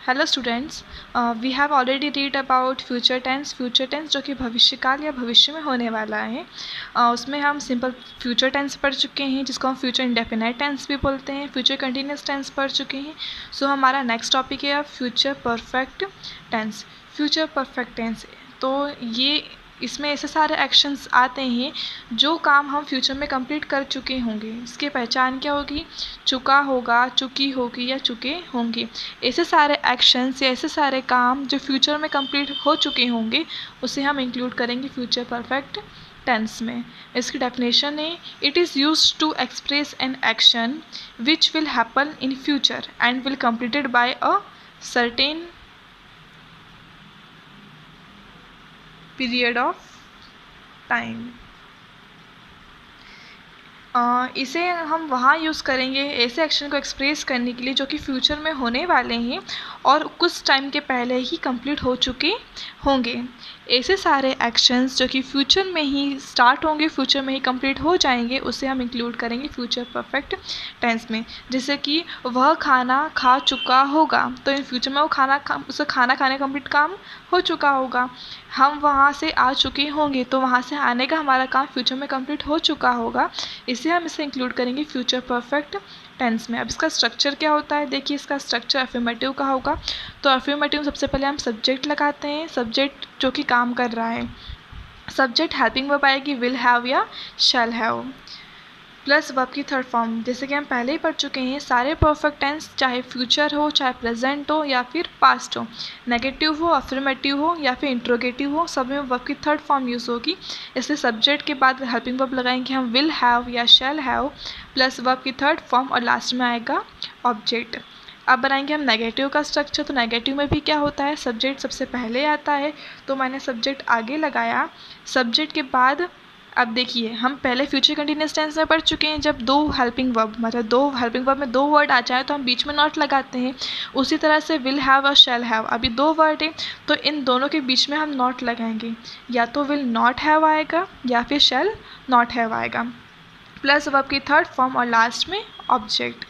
Hello students, we have already read about future tense जो कि भविष्यकाल या भविष्य में होने वाला है। उसमें हम सिंपल फ्यूचर टेंस पढ़ चुके हैं, जिसको हम फ्यूचर इंडेफिनाइट टेंस भी बोलते हैं। फ्यूचर कंटिन्यूस टेंस पढ़ चुके हैं। सो हमारा नेक्स्ट टॉपिक है future perfect tense. Future perfect tense, तो ये इसमें ऐसे सारे एक्शंस आते हैं जो काम हम फ्यूचर में कंप्लीट कर चुके होंगे। इसकी पहचान क्या होगी? चुका होगा, चुकी होगी या चुके होंगे। ऐसे सारे एक्शंस या ऐसे सारे काम जो फ्यूचर में कंप्लीट हो चुके होंगे उसे हम इंक्लूड करेंगे फ्यूचर परफेक्ट टेंस में। इसकी डेफिनेशन है, it is use to express an action which will happen in future and will completed by a certain period of time. इसे हम वहाँ यूज़ करेंगे ऐसे एक्शन को एक्सप्रेस करने के लिए जो कि फ्यूचर में होने वाले हैं और कुछ टाइम के पहले ही कंप्लीट हो चुके होंगे। ऐसे सारे एक्शंस जो कि फ्यूचर में ही स्टार्ट होंगे, फ्यूचर में ही कंप्लीट हो जाएंगे, उसे हम इंक्लूड करेंगे फ्यूचर परफेक्ट टेंस में। जैसे कि वह खाना खा चुका होगा, तो इन फ्यूचर में वो उसे खाना खाने कंप्लीट काम हो चुका होगा। हम वहाँ से आ चुके होंगे, तो वहाँ से आने का हमारा काम फ्यूचर में कंप्लीट हो चुका होगा। इसे हम इसे इंक्लूड करेंगे फ्यूचर परफेक्ट टेंस में। अब इसका स्ट्रक्चर क्या होता है? देखिए, इसका स्ट्रक्चर अफर्मेटिव का होगा। तो अफर्मेटिव सबसे पहले हम सब्जेक्ट लगाते हैं, सब्जेक्ट जो कि काम कर रहा है। सब्जेक्ट हेल्पिंग वर्ब आएगी विल हैव या शैल हैव, प्लस वर्ब की थर्ड फॉर्म। जैसे कि हम पहले ही पढ़ चुके हैं, सारे परफेक्ट टेंस चाहे फ्यूचर हो, चाहे प्रेजेंट हो या फिर पास्ट हो, नेगेटिव हो, अफर्मेटिव हो या फिर इंट्रोगेटिव हो, सब में वर्ब की थर्ड फॉर्म यूज़ होगी। इसलिए सब्जेक्ट के बाद हेल्पिंग वर्ब लगाएंगे हम विल हैव या शैल हैव, प्लस वर्ब की थर्ड फॉर्म और लास्ट में आएगा ऑब्जेक्ट। अब बनाएंगे हम नेगेटिव का स्ट्रक्चर। तो नेगेटिव में भी क्या होता है? सब्जेक्ट सबसे पहले आता है, तो मैंने सब्जेक्ट आगे लगाया। सब्जेक्ट के बाद अब देखिए, हम पहले फ्यूचर कंटिन्यूस टेंस में पढ़ चुके हैं, जब दो हेल्पिंग वर्ब मतलब दो हेल्पिंग वर्ब में दो वर्ड आ जाए तो हम बीच में नॉट लगाते हैं। उसी तरह से विल हैव और शैल हैव, अभी दो वर्ड है तो इन दोनों के बीच में हम नॉट लगाएंगे। या तो विल नॉट हैव आएगा या फिर शैल नॉट हैव आएगा, प्लस वर्ब की थर्ड फॉर्म और लास्ट में ऑब्जेक्ट।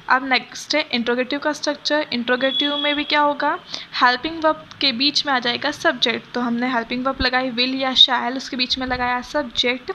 अब नेक्स्ट है इंट्रोगेटिव का स्ट्रक्चर। इंट्रोगेटिव में भी क्या होगा? हेल्पिंग वर्ब के बीच में आ जाएगा सब्जेक्ट, तो हमने हेल्पिंग वर्ब लगाई विल या शैल, उसके बीच में लगाया सब्जेक्ट,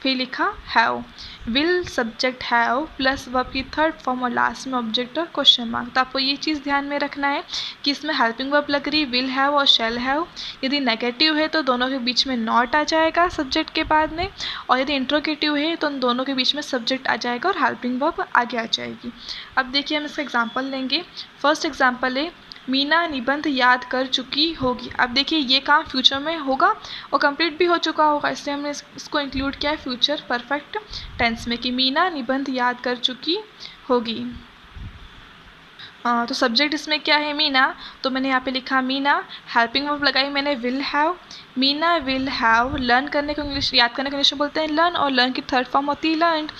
फिर लिखा have. Will subject have plus verb की थर्ड फॉर्म और लास्ट में ऑब्जेक्ट और क्वेश्चन मार्क। तो आपको ये चीज़ ध्यान में रखना है कि इसमें हेल्पिंग वर्ब लग रही विल हैव और शैल हैव। यदि नेगेटिव है तो दोनों के बीच में नॉट आ जाएगा सब्जेक्ट के बाद में, और यदि इंट्रोगेटिव है तो उन दोनों के बीच में सब्जेक्ट आ जाएगा और हेल्पिंग वर्ब आगे आ जाएगी। अब देखिए, हम इसका एग्जाम्पल लेंगे। फर्स्ट एग्जाम्पल है, मीना निबंध याद कर चुकी होगी। अब देखिए, ये काम फ्यूचर में होगा और कंप्लीट भी हो चुका होगा, इसलिए हमने इसको इंक्लूड किया है फ्यूचर परफेक्ट टेंस में कि मीना निबंध याद कर चुकी होगी। तो सब्जेक्ट इसमें क्या है? मीना, तो मैंने यहाँ पे लिखा मीना। हेल्पिंग वर्ब लगाई मैंने will have. Meena will have learn करने को इंग्लिश, याद करने को इंग्लिश में बोलते हैं लर्न, और लर्न की थर्ड फॉर्म होती है learned.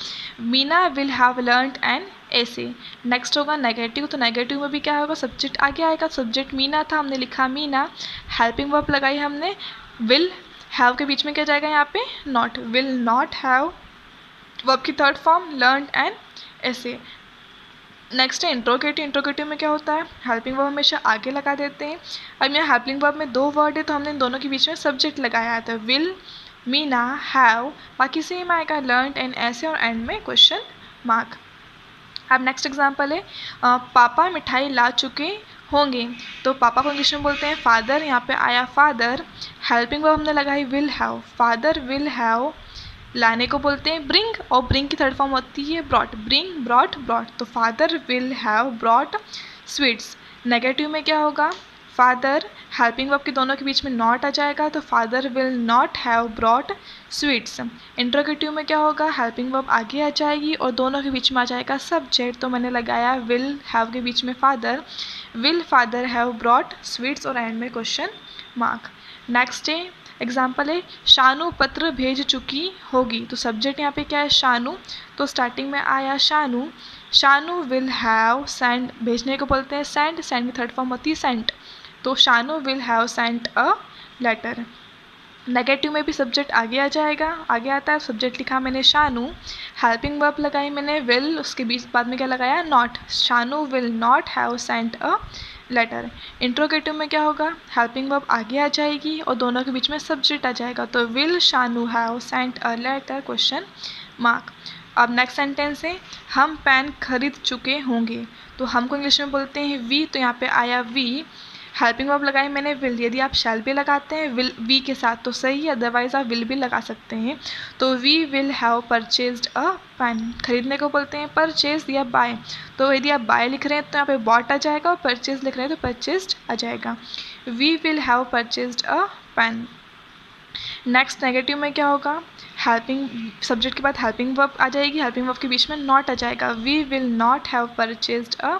Meena will have learned an essay. Next होगा नेगेटिव। तो नेगेटिव में भी क्या होगा? सब्जेक्ट आगे आएगा। सब्जेक्ट मीना था, हमने लिखा मीना। हेल्पिंग वर्ब लगाई हमने विल हैव, के बीच में क्या जाएगा यहाँ पे? Not. Will not have, verb की third form learned an essay. Next है इंट्रोगेटिव। इंट्रोगेटिव में क्या होता है? हेल्पिंग वर्ब हमेशा आगे लगा देते हैं। अब यहाँ हेल्पिंग वर्ब में दो वर्ड है तो हमने इन दोनों के बीच में सब्जेक्ट लगाया है, तो विल, मीना, हैव, बाकी सेम आएगा लर्नड एंड ऐसे, और एंड में क्वेश्चन मार्क। अब नेक्स्ट एग्जांपल है, पापा मिठाई ला चुके होंगे। तो पापा को इंग्लिश में बोलते हैं फादर, यहाँ पे आया फादर। हेल्पिंग वर्ब हमने लगाई will have. Father will have, लाने को बोलते हैं ब्रिंग, और ब्रिंग की थर्ड फॉर्म होती है ब्रॉट। Bring, brought, brought. तो father will have brought sweets. Negative में क्या होगा? फादर, हेल्पिंग वर्ब के दोनों के बीच में नॉट आ जाएगा, तो father will not have brought sweets. Interrogative में क्या होगा? हेल्पिंग वर्ब आगे आ जाएगी और दोनों के बीच में आ जाएगा सब्जेक्ट, तो मैंने लगाया विल हैव के बीच में father. Will father have brought sweets, और एंड में क्वेश्चन मार्क। नेक्स्ट है एग्जाम्पल है, शानू पत्र भेज चुकी होगी। तो सब्जेक्ट यहाँ पे क्या है? शानू, तो स्टार्टिंग में आया Shanu. Shanu will have send, भेजने को बोलते हैं सेंड, सेंड की थर्ड फॉर्म होती है सेंट। तो Shanu will have sent a letter. Negative में भी सब्जेक्ट आगे आ जाएगा, आगे आता है। सब्जेक्ट लिखा मैंने शानू, हेल्पिंग वर्ब लगाई मैंने विल, उसके बीच बाद में क्या लगाया not, Shanu will not have sent a letter. Interrogative में क्या होगा, हेल्पिंग वर्ब आगे आ जाएगी और दोनों के बीच में सब्जेक्ट आ जाएगा, तो will Shanu have sent a letter question mark. अब नेक्स्ट सेंटेंस है हम पेन खरीद चुके होंगे, तो हमको इंग्लिश में बोलते हैं वी, तो यहाँ पे आया वी। हेल्पिंग वर्ब लगाई मैंने विल, यदि आप शैल भी लगाते हैं विल वी के साथ तो सही है, अदरवाइज आप विल भी लगा सकते हैं। तो we will have purchased a pen, खरीदने को बोलते हैं परचेज या बाय, तो यदि आप बाय लिख रहे हैं तो यहाँ पे बॉट आ जाएगा, और परचेज लिख रहे हैं तो परचेज्ड आ जाएगा। We will have purchased a pen. Next negative में क्या होगा, हेल्पिंग सब्जेक्ट के बाद हेल्पिंग वर्ब आ जाएगी, हेल्पिंग वर्ब के बीच में नॉट आ जाएगा, we will not have purchased a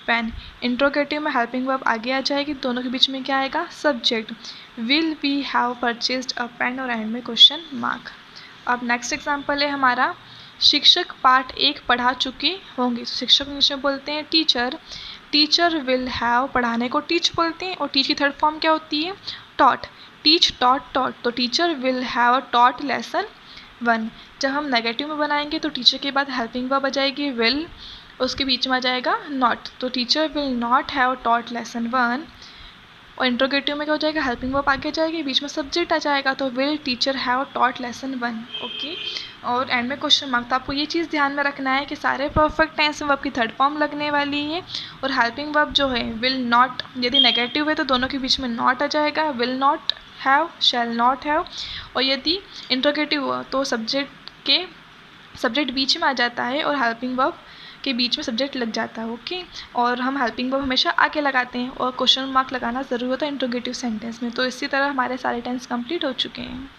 pen. Interrogative में हेल्पिंग वर्ब आगे आ जाएगी, दोनों के बीच में क्या आएगा subject, will we have purchased a pen, और एंड में क्वेश्चन मार्क। अब नेक्स्ट एग्जांपल है हमारा शिक्षक पार्ट 1 पढ़ा चुके होंगे, तो शिक्षक इंग्लिश में बोलते हैं टीचर, टीचर विल हैव, पढ़ाने को टीच बोलते हैं, और टीच की थर्ड फॉर्म क्या होती है टॉट, टीच टॉट टॉट, तो teacher will have taught lesson 1। जब हम नेगेटिव में बनाएंगे तो टीचर के बाद हेल्पिंग वर्ब आ जाएगी विल, उसके बीच में आ जाएगा नॉट, तो teacher will not have taught lesson 1। और इंट्रोगेटिव में क्या हो जाएगा, हेल्पिंग वर्ब आगे जाएगी, बीच में सब्जेक्ट आ जाएगा, तो will teacher have taught lesson 1। Okay, और एंड में क्वेश्चन मार्क। तो आपको ये चीज़ ध्यान में रखना है कि सारे परफेक्ट टेंस में वर्ब की थर्ड फॉर्म लगने वाली है, और हेल्पिंग वर्ब जो है विल नॉट, यदि नेगेटिव है तो दोनों के बीच में नॉट आ जाएगा, will not have, shall not have, और यदि इंट्रोगेटिव हुआ तो सब्जेक्ट बीच में आ जाता है और हेल्पिंग वर्ब के बीच में सब्जेक्ट लग जाता है। ओके, और हम हेल्पिंग वर्ब हमेशा आगे लगाते हैं और क्वेश्चन मार्क लगाना ज़रूरी होता है इंट्रोगेटिव सेंटेंस में। तो इसी तरह हमारे सारे टेंस कंप्लीट हो चुके हैं।